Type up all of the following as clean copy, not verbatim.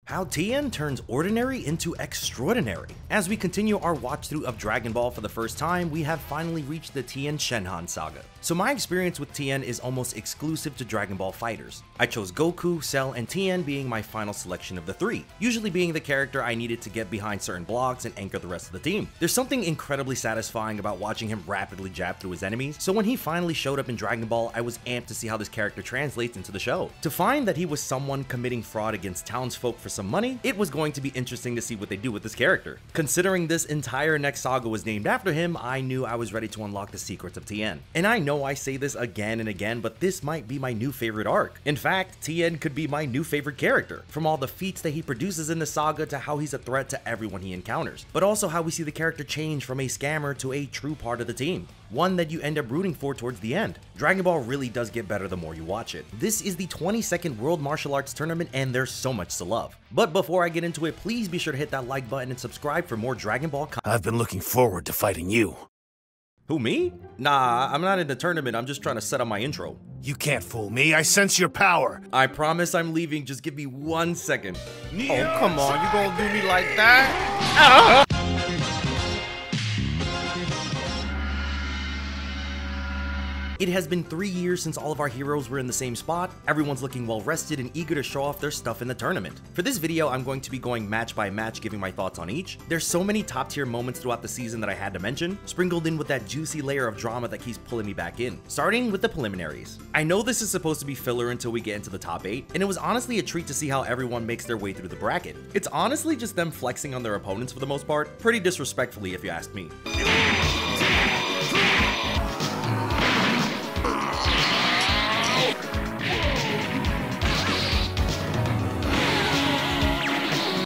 How Tien turns ordinary into extraordinary. As we continue our watch through of Dragon Ball for the first time, we have finally reached the Tien Shinhan saga. So my experience with Tien is almost exclusive to Dragon Ball fighters. I chose Goku, Cell, and Tien being my final selection of the three, usually being the character I needed to get behind certain blocks and anchor the rest of the team. There's something incredibly satisfying about watching him rapidly jab through his enemies, so when he finally showed up in Dragon Ball, I was amped to see how this character translates into the show. To find that he was someone committing fraud against townsfolk for some money, it was going to be interesting to see what they do with this character. Considering this entire next saga was named after him, I knew I was ready to unlock the secrets of Tien. And I know I say this again and again, but this might be my new favorite arc. In fact, Tien could be my new favorite character, from all the feats that he produces in the saga to how he's a threat to everyone he encounters, but also how we see the character change from a scammer to a true part of the team, one that you end up rooting for towards the end. Dragon Ball really does get better the more you watch it. This is the 22nd World Martial Arts Tournament and there's so much to love. But before I get into it, please be sure to hit that like button and subscribe for more Dragon Ball content. I've been looking forward to fighting you. Who, me? Nah, I'm not in the tournament, I'm just trying to set up my intro. You can't fool me, I sense your power. I promise I'm leaving, just give me 1 second. Oh, come on, you gonna do me like that? It has been 3 years since all of our heroes were in the same spot. Everyone's looking well rested and eager to show off their stuff in the tournament. For this video, I'm going to be going match by match, giving my thoughts on each. There's so many top tier moments throughout the season that I had to mention, sprinkled in with that juicy layer of drama that keeps pulling me back in. Starting with the preliminaries. I know this is supposed to be filler until we get into the top 8, and it was honestly a treat to see how everyone makes their way through the bracket. It's honestly just them flexing on their opponents for the most part, pretty disrespectfully if you ask me.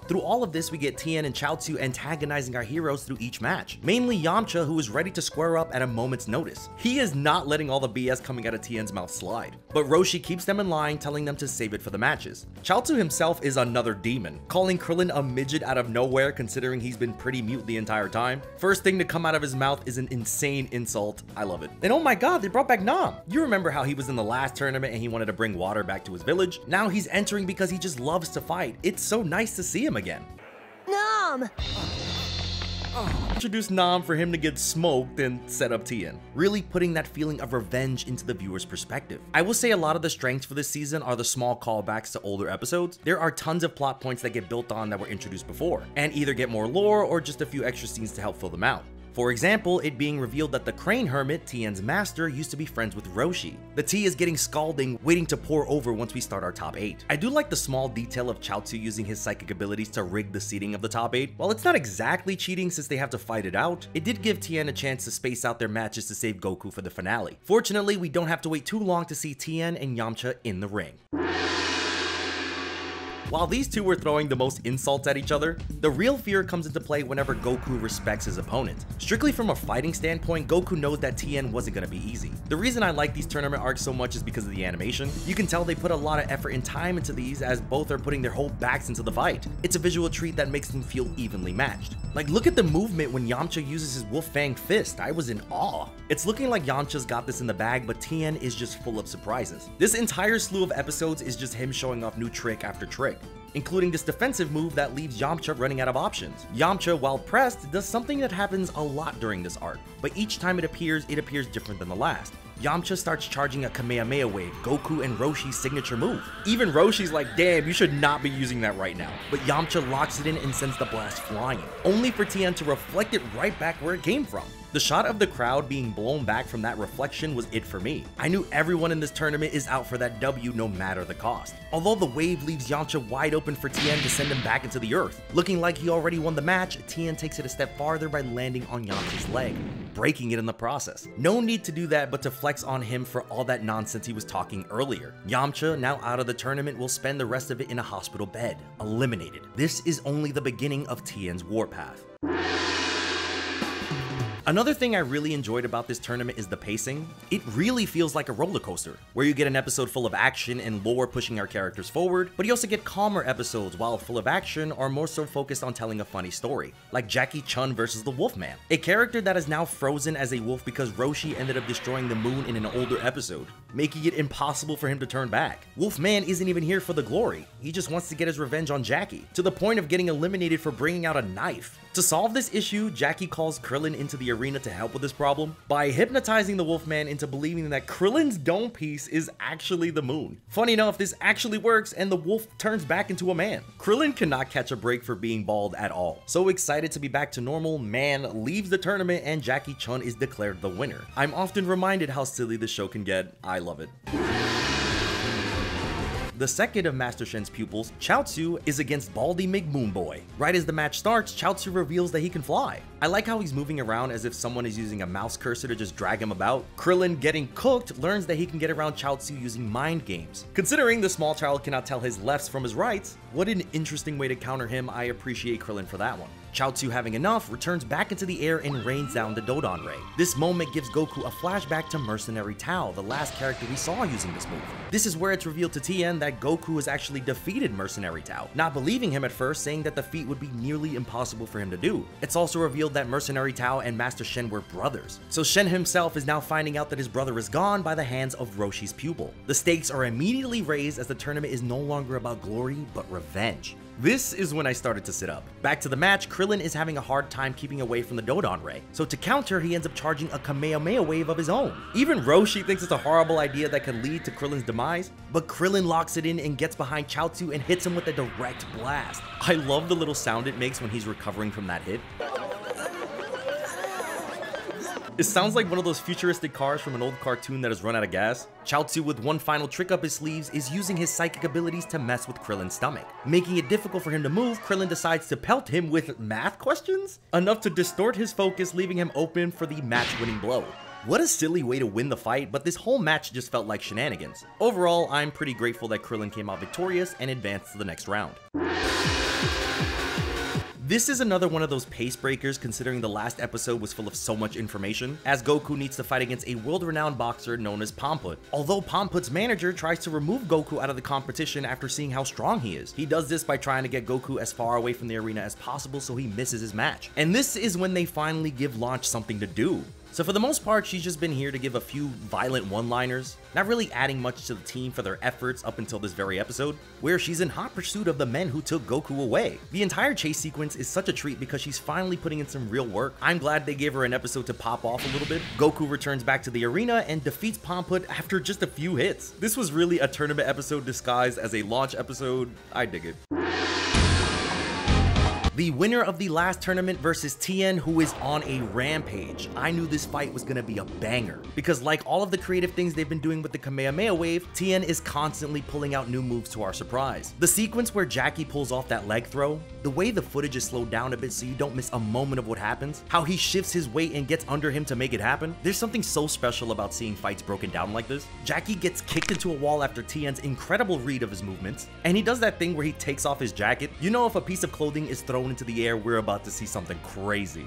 Through all of this, we get Tien and Chaozu antagonizing our heroes through each match. Mainly Yamcha, who is ready to square up at a moment's notice. He is not letting all the BS coming out of Tien's mouth slide. But Roshi keeps them in line, telling them to save it for the matches. Chaozu himself is another demon, calling Krillin a midget out of nowhere considering he's been pretty mute the entire time. First thing to come out of his mouth is an insane insult. I love it. And oh my god, they brought back Nam. You remember how he was in the last tournament and he wanted to bring water back to his village? Now he's entering because he just loves to fight. It's so nice to see him again. Nam! Introduce Nam for him to get smoked and set up Tien, really putting that feeling of revenge into the viewer's perspective. I will say a lot of the strengths for this season are the small callbacks to older episodes. There are tons of plot points that get built on that were introduced before, and either get more lore or just a few extra scenes to help fill them out. For example, it being revealed that the Crane Hermit, Tien's master, used to be friends with Roshi. The tea is getting scalding, waiting to pour over once we start our top 8. I do like the small detail of Chaozu using his psychic abilities to rig the seeding of the top 8. While it's not exactly cheating since they have to fight it out, it did give Tien a chance to space out their matches to save Goku for the finale. Fortunately, we don't have to wait too long to see Tien and Yamcha in the ring. While these two were throwing the most insults at each other, the real fear comes into play whenever Goku respects his opponent. Strictly from a fighting standpoint, Goku knows that Tien wasn't gonna be easy. The reason I like these tournament arcs so much is because of the animation. You can tell they put a lot of effort and time into these as both are putting their whole backs into the fight. It's a visual treat that makes them feel evenly matched. Like, look at the movement when Yamcha uses his Wolf Fang fist. I was in awe. It's looking like Yamcha's got this in the bag, but Tien is just full of surprises. This entire slew of episodes is just him showing off new trick after trick, including this defensive move that leaves Yamcha running out of options. Yamcha, while pressed, does something that happens a lot during this arc, but each time it appears different than the last. Yamcha starts charging a Kamehameha wave, Goku and Roshi's signature move. Even Roshi's like, damn, you should not be using that right now. But Yamcha locks it in and sends the blast flying, only for Tien to reflect it right back where it came from. The shot of the crowd being blown back from that reflection was it for me. I knew everyone in this tournament is out for that W no matter the cost. Although the wave leaves Yamcha wide open for Tien to send him back into the earth. Looking like he already won the match, Tien takes it a step farther by landing on Yamcha's leg, breaking it in the process. No need to do that but to flex on him for all that nonsense he was talking earlier. Yamcha, now out of the tournament, will spend the rest of it in a hospital bed, eliminated. This is only the beginning of Tien's warpath. Another thing I really enjoyed about this tournament is the pacing. It really feels like a roller coaster, where you get an episode full of action and lore pushing our characters forward, but you also get calmer episodes while full of action or more so focused on telling a funny story, like Jackie Chun versus the Wolfman, a character that is now frozen as a wolf because Roshi ended up destroying the moon in an older episode. making it impossible for him to turn back. Wolfman isn't even here for the glory, he just wants to get his revenge on Jackie, to the point of getting eliminated for bringing out a knife. To solve this issue, Jackie calls Krillin into the arena to help with this problem by hypnotizing the Wolfman into believing that Krillin's dome piece is actually the moon. Funny enough, this actually works and the wolf turns back into a man. Krillin cannot catch a break for being bald at all. So excited to be back to normal, Man leaves the tournament and Jackie Chun is declared the winner. I'm often reminded how silly this show can get. I love it. The second of Master Shen's pupils, Chaozu, is against Baldy McMoonboy. Right as the match starts, Chaozu reveals that he can fly. I like how he's moving around as if someone is using a mouse cursor to just drag him about. Krillin, getting cooked, learns that he can get around Chaozu using mind games. Considering the small child cannot tell his lefts from his rights, what an interesting way to counter him. I appreciate Krillin for that one. Chaozu, having enough, returns back into the air and rains down the Dodon Ray. This moment gives Goku a flashback to Mercenary Tao, the last character we saw using this move. This is where it's revealed to Tien that Goku has actually defeated Mercenary Tao, not believing him at first, saying that the feat would be nearly impossible for him to do. It's also revealed that Mercenary Tao and Master Shen were brothers, so Shen himself is now finding out that his brother is gone by the hands of Roshi's pupil. The stakes are immediately raised as the tournament is no longer about glory, but revenge. This is when I started to sit up. Back to the match, Krillin is having a hard time keeping away from the Dodon Ray, so to counter, he ends up charging a Kamehameha wave of his own. Even Roshi thinks it's a horrible idea that could lead to Krillin's demise, but Krillin locks it in and gets behind Chaozu and hits him with a direct blast. I love the little sound it makes when he's recovering from that hit. It sounds like one of those futuristic cars from an old cartoon that has run out of gas. Chaozu, with one final trick up his sleeves, is using his psychic abilities to mess with Krillin's stomach. Making it difficult for him to move, Krillin decides to pelt him with math questions, enough to distort his focus, leaving him open for the match-winning blow. What a silly way to win the fight, but this whole match just felt like shenanigans. Overall, I'm pretty grateful that Krillin came out victorious and advanced to the next round. This is another one of those pace breakers, considering the last episode was full of so much information, as Goku needs to fight against a world-renowned boxer known as Pamput. Although Pamput's manager tries to remove Goku out of the competition after seeing how strong he is. He does this by trying to get Goku as far away from the arena as possible so he misses his match. And this is when they finally give Launch something to do. So for the most part, she's just been here to give a few violent one-liners, not really adding much to the team for their efforts up until this very episode, where she's in hot pursuit of the men who took Goku away. The entire chase sequence is such a treat because she's finally putting in some real work. I'm glad they gave her an episode to pop off a little bit. Goku returns back to the arena and defeats Pamput after just a few hits. This was really a tournament episode disguised as a launch episode. I dig it. The winner of the last tournament versus Tien, who is on a rampage. I knew this fight was gonna be a banger, because like all of the creative things they've been doing with the Kamehameha wave, Tien is constantly pulling out new moves to our surprise. The sequence where Jackie pulls off that leg throw, the way the footage is slowed down a bit so you don't miss a moment of what happens, how he shifts his weight and gets under him to make it happen, there's something so special about seeing fights broken down like this. Jackie gets kicked into a wall after Tien's incredible read of his movements, and he does that thing where he takes off his jacket. You know, if a piece of clothing is thrown into the air, we're about to see something crazy.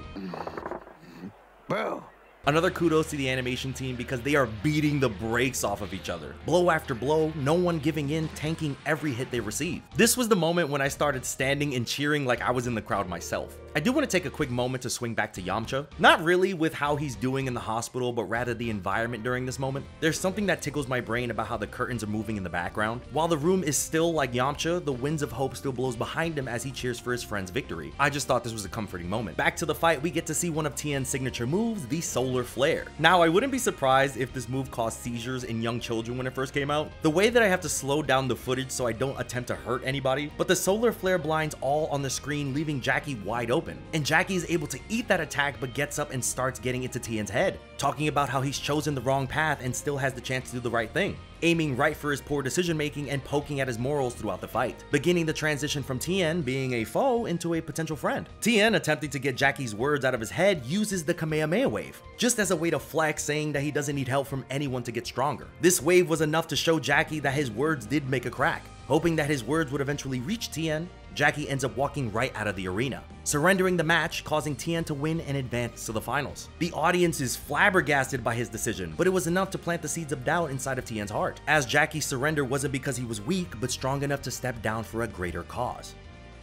Bro. Another kudos to the animation team because they are beating the brakes off of each other. Blow after blow, no one giving in, tanking every hit they receive. This was the moment when I started standing and cheering like I was in the crowd myself. I do want to take a quick moment to swing back to Yamcha. Not really with how he's doing in the hospital, but rather the environment during this moment. There's something that tickles my brain about how the curtains are moving in the background. While the room is still like Yamcha, the winds of hope still blows behind him as he cheers for his friend's victory. I just thought this was a comforting moment. Back to the fight, we get to see one of Tien's signature moves, the Solar Flare. Now, I wouldn't be surprised if this move caused seizures in young children when it first came out. The way that I have to slow down the footage so I don't attempt to hurt anybody, but the Solar Flare blinds all on the screen, leaving Jackie wide open. And Jackie is able to eat that attack, but gets up and starts getting into Tien's head, talking about how he's chosen the wrong path and still has the chance to do the right thing, aiming right for his poor decision making and poking at his morals throughout the fight, beginning the transition from Tien being a foe into a potential friend. Tien, attempting to get Jackie's words out of his head, uses the Kamehameha wave, just as a way to flex, saying that he doesn't need help from anyone to get stronger. This wave was enough to show Jackie that his words did make a crack. Hoping that his words would eventually reach Tien, Jackie ends up walking right out of the arena, surrendering the match, causing Tien to win and advance to the finals. The audience is flabbergasted by his decision, but it was enough to plant the seeds of doubt inside of Tien's heart, as Jackie's surrender wasn't because he was weak, but strong enough to step down for a greater cause.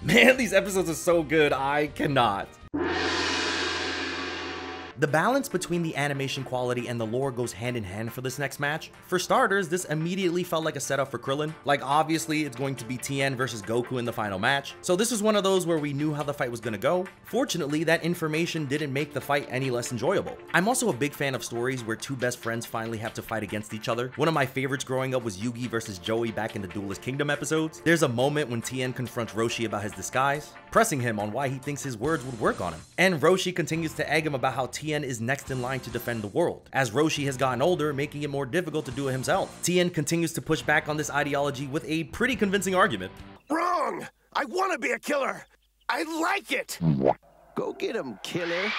Man, these episodes are so good, I cannot. The balance between the animation quality and the lore goes hand in hand for this next match. For starters, this immediately felt like a setup for Krillin. Like, obviously it's going to be Tien versus Goku in the final match, so this was one of those where we knew how the fight was gonna go. Fortunately, that information didn't make the fight any less enjoyable. I'm also a big fan of stories where two best friends finally have to fight against each other. One of my favorites growing up was Yugi versus Joey back in the Duelist Kingdom episodes. There's a moment when Tien confronts Roshi about his disguise, pressing him on why he thinks his words would work on him. And Roshi continues to egg him about how Tien is next in line to defend the world, as Roshi has gotten older, making it more difficult to do it himself. Tien continues to push back on this ideology with a pretty convincing argument. Wrong! I want to be a killer! I like it! Go get him, killer.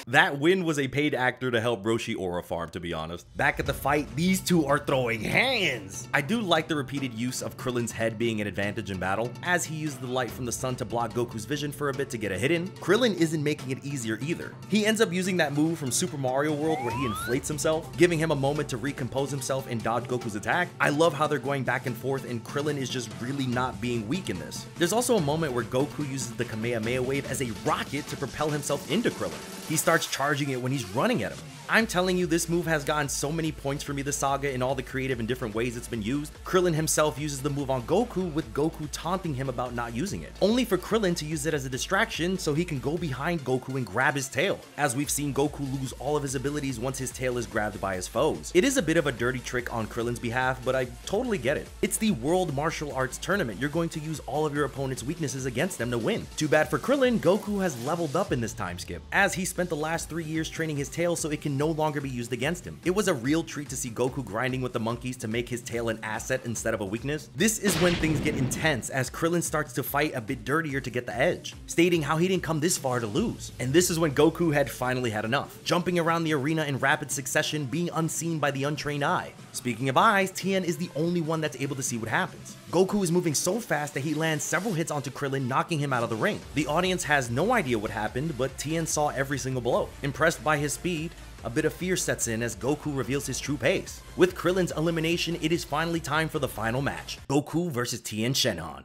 That win was a paid actor to help Roshi aura farm, to be honest. Back at the fight, these two are throwing hands! I do like the repeated use of Krillin's head being an advantage in battle, as he used the light from the sun to block Goku's vision for a bit to get a hit in. Krillin isn't making it easier either. He ends up using that move from Super Mario World where he inflates himself, giving him a moment to recompose himself and dodge Goku's attack. I love how they're going back and forth, and Krillin is just really not being weak in this. There's also a moment where Goku uses the Kamehameha wave as a rocket to propel himself into Krillin. He starts charging it when he's running at him. I'm telling you, this move has gotten so many points for me this saga in all the creative and different ways it's been used. Krillin himself uses the move on Goku, with Goku taunting him about not using it, only for Krillin to use it as a distraction so he can go behind Goku and grab his tail, as we've seen Goku lose all of his abilities once his tail is grabbed by his foes. It is a bit of a dirty trick on Krillin's behalf, but I totally get it. It's the World Martial Arts Tournament. You're going to use all of your opponent's weaknesses against them to win. Too bad for Krillin, Goku has leveled up in this time skip, as he spent the last 3 years training his tail so it can no longer be used against him. It was a real treat to see Goku grinding with the monkeys to make his tail an asset instead of a weakness. This is when things get intense, as Krillin starts to fight a bit dirtier to get the edge, stating how he didn't come this far to lose. And this is when Goku had finally had enough, jumping around the arena in rapid succession, being unseen by the untrained eye. Speaking of eyes, Tien is the only one that's able to see what happens. Goku is moving so fast that he lands several hits onto Krillin, knocking him out of the ring. The audience has no idea what happened, but Tien saw every single blow. Impressed by his speed, a bit of fear sets in as Goku reveals his true pace. With Krillin's elimination, it is finally time for the final match, Goku versus Tien Shinhan.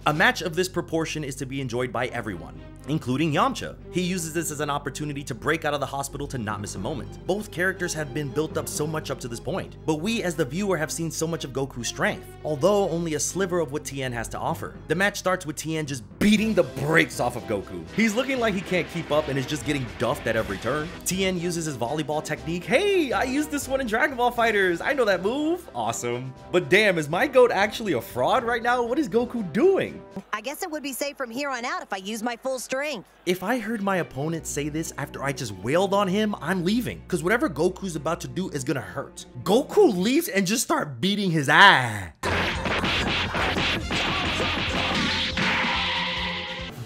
A match of this proportion is to be enjoyed by everyone, including Yamcha. He uses this as an opportunity to break out of the hospital to not miss a moment. Both characters have been built up so much up to this point, but we as the viewer have seen so much of Goku's strength, although only a sliver of what Tien has to offer. The match starts with Tien just beating the brakes off of Goku. He's looking like he can't keep up and is just getting duffed at every turn. Tien uses his volleyball technique. Hey, I used this one in Dragon Ball FighterZ. I know that move. Awesome. But damn, is my goat actually a fraud right now? What is Goku doing? I guess it would be safe from here on out if I use my full strength. If I heard my opponent say this after I just wailed on him, I'm leaving, because whatever Goku's about to do is gonna hurt. Goku leaves and just start beating his ass.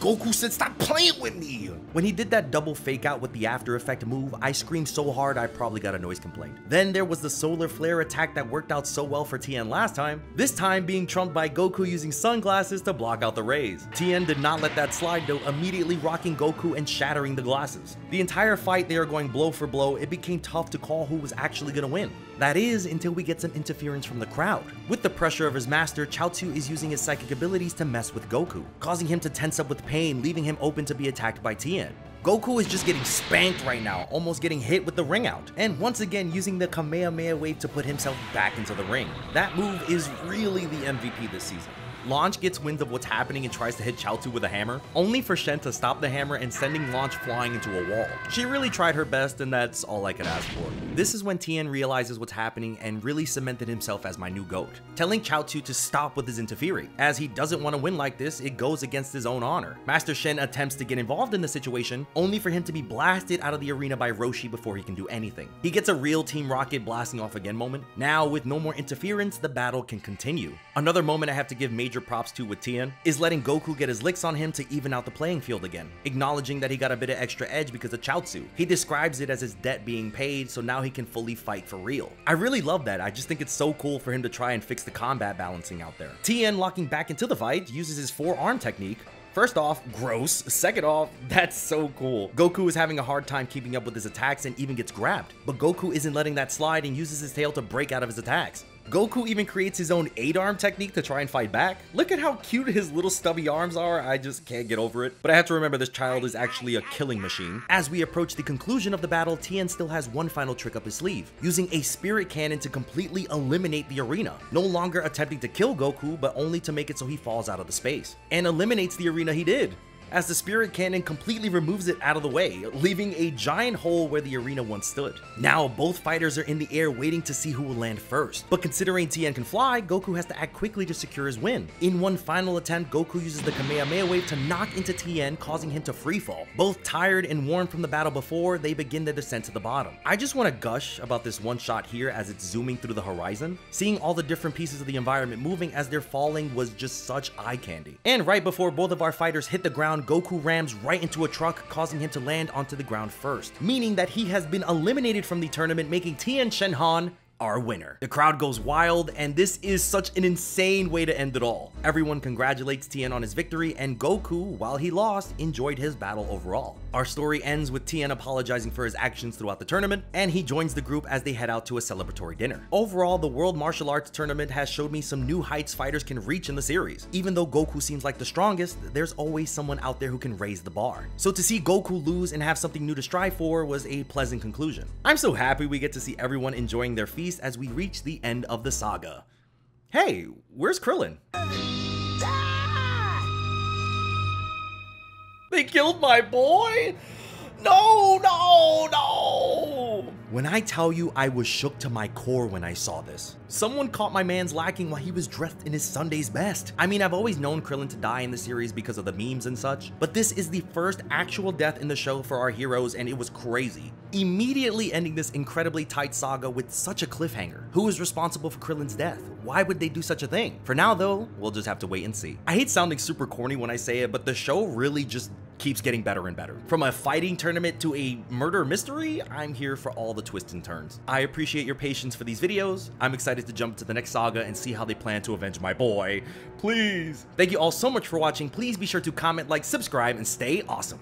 Goku said, "Stop playing with me." When he did that double fake out with the after effect move, I screamed so hard I probably got a noise complaint. Then there was the solar flare attack that worked out so well for Tien last time, this time being trumped by Goku using sunglasses to block out the rays. Tien did not let that slide though, immediately rocking Goku and shattering the glasses. The entire fight they are going blow for blow. It became tough to call who was actually gonna win. That is, until we get some interference from the crowd. With the pressure of his master, Chaozu is using his psychic abilities to mess with Goku, causing him to tense up with pain, leaving him open to be attacked by Tien. Goku is just getting spanked right now, almost getting hit with the ring out, and once again using the Kamehameha wave to put himself back into the ring. That move is really the MVP this season. Launch gets wind of what's happening and tries to hit Chaozu with a hammer, only for Shen to stop the hammer and sending Launch flying into a wall. She really tried her best, and that's all I could ask for. This is when Tien realizes what's happening and really cemented himself as my new GOAT, telling Chaozu to stop with his interfering. As he doesn't want to win like this, it goes against his own honor. Master Shen attempts to get involved in the situation, only for him to be blasted out of the arena by Roshi before he can do anything. He gets a real Team Rocket blasting off again moment. Now, with no more interference, the battle can continue. Another moment I have to give major props to with Tien is letting Goku get his licks on him to even out the playing field again, acknowledging that he got a bit of extra edge because of Chaozu. He describes it as his debt being paid, so now he can fully fight for real. I really love that. I just think it's so cool for him to try and fix the combat balancing out there. Tien, locking back into the fight, uses his forearm technique. First off, gross. Second off, that's so cool. Goku is having a hard time keeping up with his attacks and even gets grabbed, but Goku isn't letting that slide and uses his tail to break out of his attacks. Goku even creates his own 8-arm technique to try and fight back. Look at how cute his little stubby arms are, I just can't get over it. But I have to remember this child is actually a killing machine. As we approach the conclusion of the battle, Tien still has one final trick up his sleeve, using a spirit cannon to completely eliminate the arena, no longer attempting to kill Goku, but only to make it so he falls out of the space, and eliminates the arena he did, as the spirit cannon completely removes it out of the way, leaving a giant hole where the arena once stood. Now, both fighters are in the air waiting to see who will land first, but considering Tien can fly, Goku has to act quickly to secure his win. In one final attempt, Goku uses the Kamehameha wave to knock into Tien, causing him to freefall. Both tired and worn from the battle before, they begin their descent to the bottom. I just want to gush about this one shot here as it's zooming through the horizon. Seeing all the different pieces of the environment moving as they're falling was just such eye candy. And right before both of our fighters hit the ground, Goku rams right into a truck, causing him to land onto the ground first, meaning that he has been eliminated from the tournament, making Tien Shinhan our winner. The crowd goes wild, and this is such an insane way to end it all. Everyone congratulates Tien on his victory, and Goku, while he lost, enjoyed his battle overall. Our story ends with Tien apologizing for his actions throughout the tournament, and he joins the group as they head out to a celebratory dinner. Overall, the World Martial Arts Tournament has showed me some new heights fighters can reach in the series. Even though Goku seems like the strongest, there's always someone out there who can raise the bar. So to see Goku lose and have something new to strive for was a pleasant conclusion. I'm so happy we get to see everyone enjoying their feast as we reach the end of the saga. Hey, where's Krillin? They killed my boy? No, no, no! When I tell you I was shook to my core when I saw this. Someone caught my man's lacking while he was dressed in his Sunday's best. I mean, I've always known Krillin to die in the series because of the memes and such, but this is the first actual death in the show for our heroes, and it was crazy. Immediately ending this incredibly tight saga with such a cliffhanger. Who is responsible for Krillin's death? Why would they do such a thing? For now though, we'll just have to wait and see. I hate sounding super corny when I say it, but the show really just keeps getting better and better. From a fighting tournament to a murder mystery, I'm here for all the twists and turns. I appreciate your patience for these videos. I'm excited to jump to the next saga and see how they plan to avenge my boy. Please. Thank you all so much for watching. Please be sure to comment, like, subscribe, and stay awesome.